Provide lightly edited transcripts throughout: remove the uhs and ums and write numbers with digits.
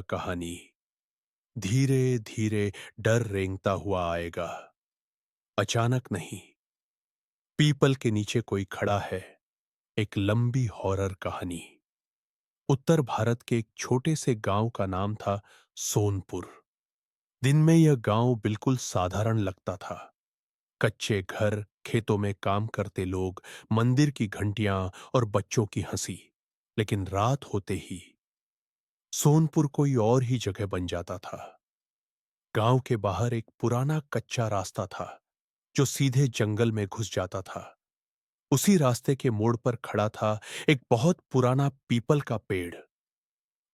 कहानी। धीरे धीरे डर रेंगता हुआ आएगा। अचानक नहीं। पीपल के नीचे कोई खड़ा है। एक लंबी हॉरर कहानी। उत्तर भारत के एक छोटे से गांव का नाम था सोनपुर। दिन में यह गांव बिल्कुल साधारण लगता था। कच्चे घर, खेतों में काम करते लोग, मंदिर की घंटियां और बच्चों की हंसी। लेकिन रात होते ही सोनपुर कोई और ही जगह बन जाता था। गांव के बाहर एक पुराना कच्चा रास्ता था जो सीधे जंगल में घुस जाता था। उसी रास्ते के मोड़ पर खड़ा था एक बहुत पुराना पीपल का पेड़।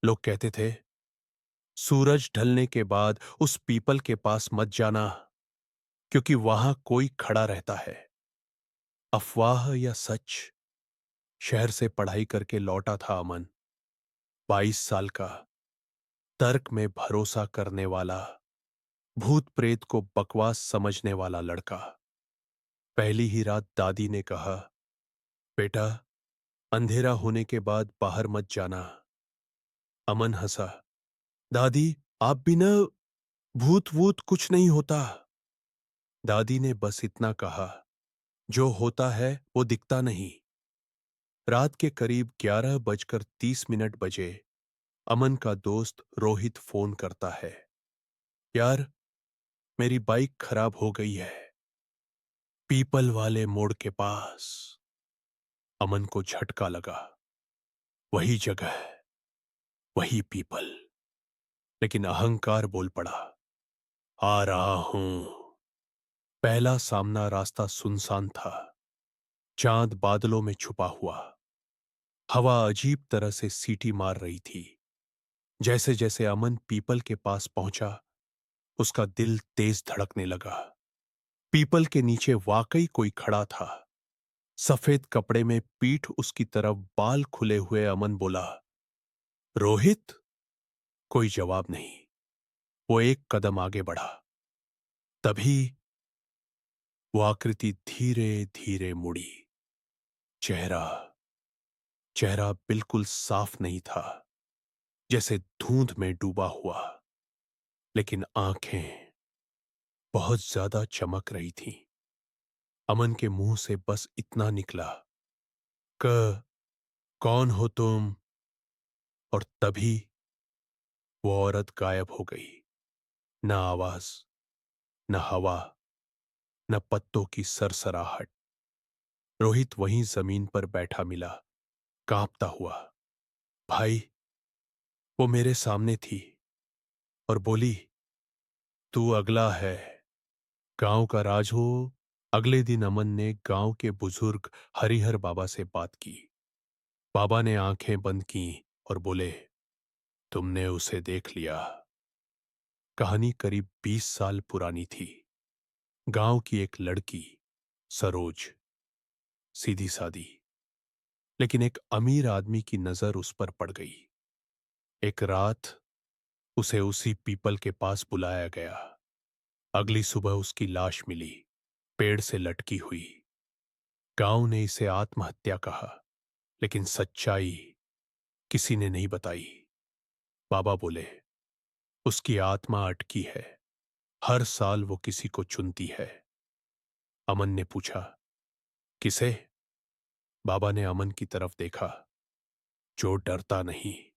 लोग कहते थे, सूरज ढलने के बाद उस पीपल के पास मत जाना, क्योंकि वहां कोई खड़ा रहता है। अफवाह या सच? शहर से पढ़ाई करके लौटा था अमन, 22 साल का, तर्क में भरोसा करने वाला, भूत प्रेत को बकवास समझने वाला लड़का। पहली ही रात दादी ने कहा, बेटा, अंधेरा होने के बाद बाहर मत जाना। अमन हंसा, दादी, आप भी ना, भूत वूत कुछ नहीं होता। दादी ने बस इतना कहा, जो होता है वो दिखता नहीं। रात के करीब 11:30 बजे अमन का दोस्त रोहित फोन करता है। यार, मेरी बाइक खराब हो गई है, पीपल वाले मोड़ के पास। अमन को झटका लगा। वही जगह, वही पीपल। लेकिन अहंकार बोल पड़ा, आ रहा हूं। पहला सामना रास्ता सुनसान था। चांद बादलों में छुपा हुआ। हवा अजीब तरह से सीटी मार रही थी। जैसे जैसे अमन पीपल के पास पहुंचा, उसका दिल तेज धड़कने लगा। पीपल के नीचे वाकई कोई खड़ा था। सफेद कपड़े में, पीठ उसकी तरफ, बाल खुले हुए। अमन बोला, रोहित। कोई जवाब नहीं। वो एक कदम आगे बढ़ा। तभी वो आकृति धीरे धीरे मुड़ी। चेहरा चेहरा बिल्कुल साफ नहीं था, जैसे धुंध में डूबा हुआ। लेकिन आंखें बहुत ज्यादा चमक रही थीं। अमन के मुंह से बस इतना निकला, क कौन हो तुम? और तभी वो औरत गायब हो गई। न आवाज, न हवा, न पत्तों की सरसराहट। रोहित वहीं जमीन पर बैठा मिला, कांपता हुआ। भाई, वो मेरे सामने थी और बोली, तू अगला है, गांव का राज हो। अगले दिन अमन ने गांव के बुजुर्ग हरिहर बाबा से बात की। बाबा ने आंखें बंद की और बोले, तुमने उसे देख लिया। कहानी करीब 20 साल पुरानी थी। गांव की एक लड़की, सरोज, सीधी सादी। लेकिन एक अमीर आदमी की नजर उस पर पड़ गई। एक रात उसे उसी पीपल के पास बुलाया गया। अगली सुबह उसकी लाश मिली, पेड़ से लटकी हुई। गांव ने इसे आत्महत्या कहा, लेकिन सच्चाई किसी ने नहीं बताई। बाबा बोले, उसकी आत्मा अटकी है, हर साल वो किसी को चुनती है। अमन ने पूछा, किसे? बाबा ने अमन की तरफ देखा, जो डरता नहीं।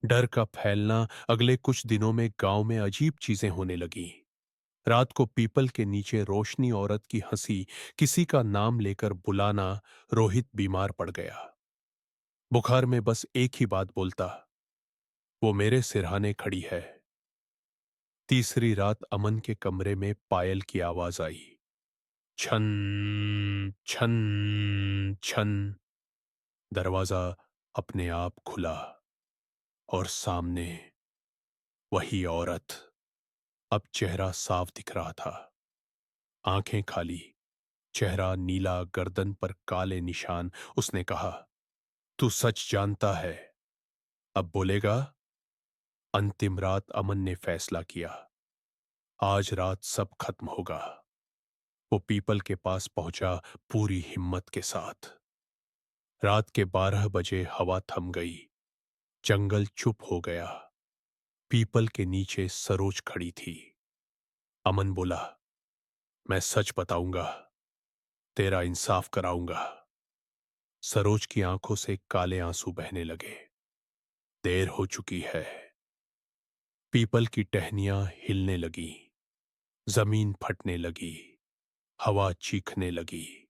डर का फैलना। अगले कुछ दिनों में गांव में अजीब चीजें होने लगी। रात को पीपल के नीचे रोशनी, औरत की हंसी, किसी का नाम लेकर बुलाना। रोहित बीमार पड़ गया। बुखार में बस एक ही बात बोलता, वो मेरे सिरहाने खड़ी है। तीसरी रात अमन के कमरे में पायल की आवाज आई। छन छन छन। दरवाजा अपने आप खुला और सामने वही औरत। अब चेहरा साफ दिख रहा था। आंखें खाली, चेहरा नीला, गर्दन पर काले निशान। उसने कहा, तू सच जानता है, अब बोलेगा? अंतिम रात अमन ने फैसला किया, आज रात सब खत्म होगा। वो पीपल के पास पहुंचा पूरी हिम्मत के साथ। रात के 12 बजे हवा थम गई। जंगल चुप हो गया। पीपल के नीचे सरोज खड़ी थी। अमन बोला, मैं सच बताऊंगा, तेरा इंसाफ कराऊंगा। सरोज की आंखों से काले आंसू बहने लगे। देर हो चुकी है। पीपल की टहनियां हिलने लगी, जमीन फटने लगी, हवा चीखने लगी।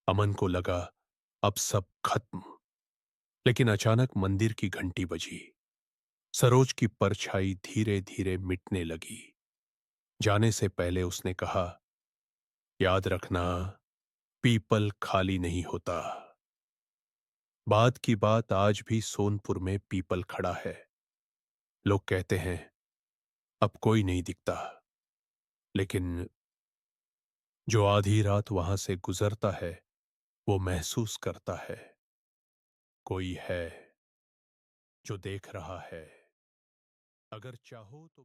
अमन को लगा अब सब खत्म। लेकिन अचानक मंदिर की घंटी बजी। सरोज की परछाई धीरे धीरे मिटने लगी। जाने से पहले उसने कहा, याद रखना, पीपल खाली नहीं होता। बात की बात आज भी सोनपुर में पीपल खड़ा है। लोग कहते हैं अब कोई नहीं दिखता, लेकिन जो आधी रात वहां से गुजरता है वो महसूस करता है, कोई है जो देख रहा है। अगर चाहो तो